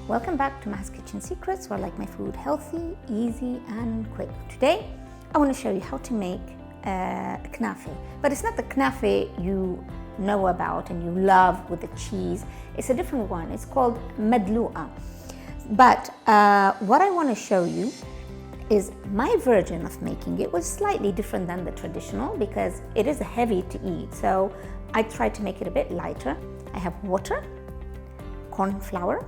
Welcome back to Mah's Kitchen Secrets, where I like my food healthy, easy and quick. Today I want to show you how to make kunafeh, but it's not the kunafeh you know about and you love with the cheese. It's a different one. It's called madlou'a. But what I want to show you is my version of making it was slightly different than the traditional because it is heavy to eat. So I tried to make it a bit lighter. I have water, corn flour,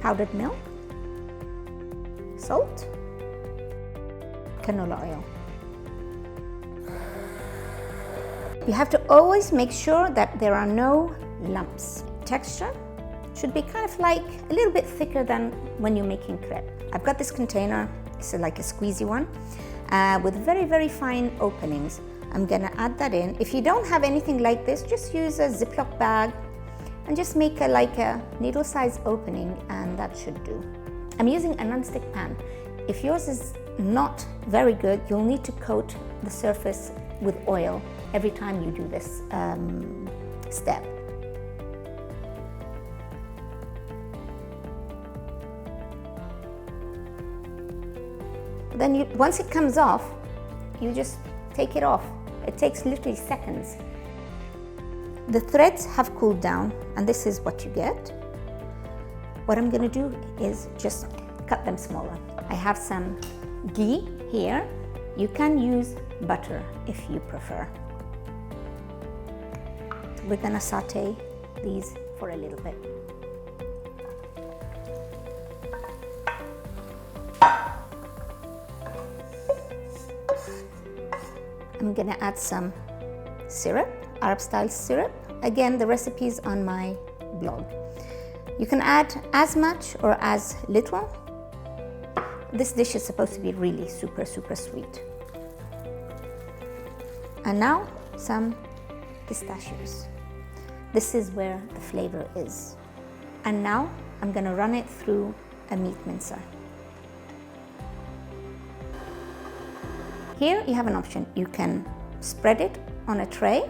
powdered milk, salt, canola oil. You have to always make sure that there are no lumps. Texture should be kind of like a little bit thicker than when you're making crepe. I've got this container, it's like a squeezy one, with very, very fine openings. I'm gonna add that in. If you don't have anything like this, just use a Ziploc bag and just make like a needle-sized opening, and that should do. I'm using a non-stick pan. If yours is not very good, you'll need to coat the surface with oil every time you do this step. Then once it comes off, you just take it off. It takes literally seconds. The threads have cooled down, and this is what you get. What I'm gonna do is just cut them smaller. I have some ghee here. You can use butter if you prefer. We're gonna saute these for a little bit. I'm gonna add some syrup, Arab style syrup. Again, the recipe is on my blog. You can add as much or as little. This dish is supposed to be really super, super sweet. And now some pistachios. This is where the flavor is. And now I'm gonna run it through a meat mincer. Here you have an option. You can spread it on a tray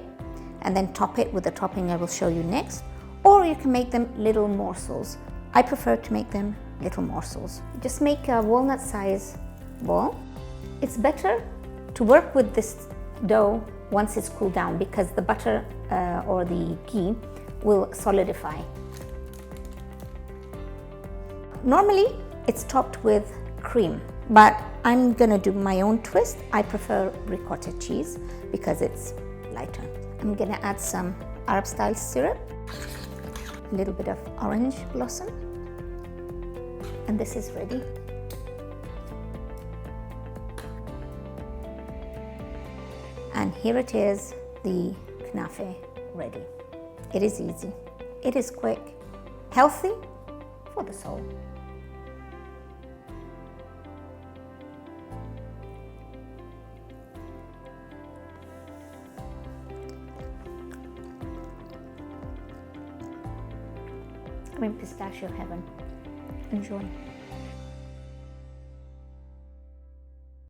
and then top it with the topping I will show you next, or you can make them little morsels. I prefer to make them little morsels. Just make a walnut size ball. It's better to work with this dough once it's cooled down because the butter or the ghee will solidify. Normally it's topped with cream, but I'm gonna do my own twist. I prefer ricotta cheese because it's lighter. I'm gonna add some Arab style syrup, a little bit of orange blossom, and this is ready. And here it is, the kunafeh ready. It is easy, it is quick, healthy for the soul. I'm in pistachio heaven. Enjoy.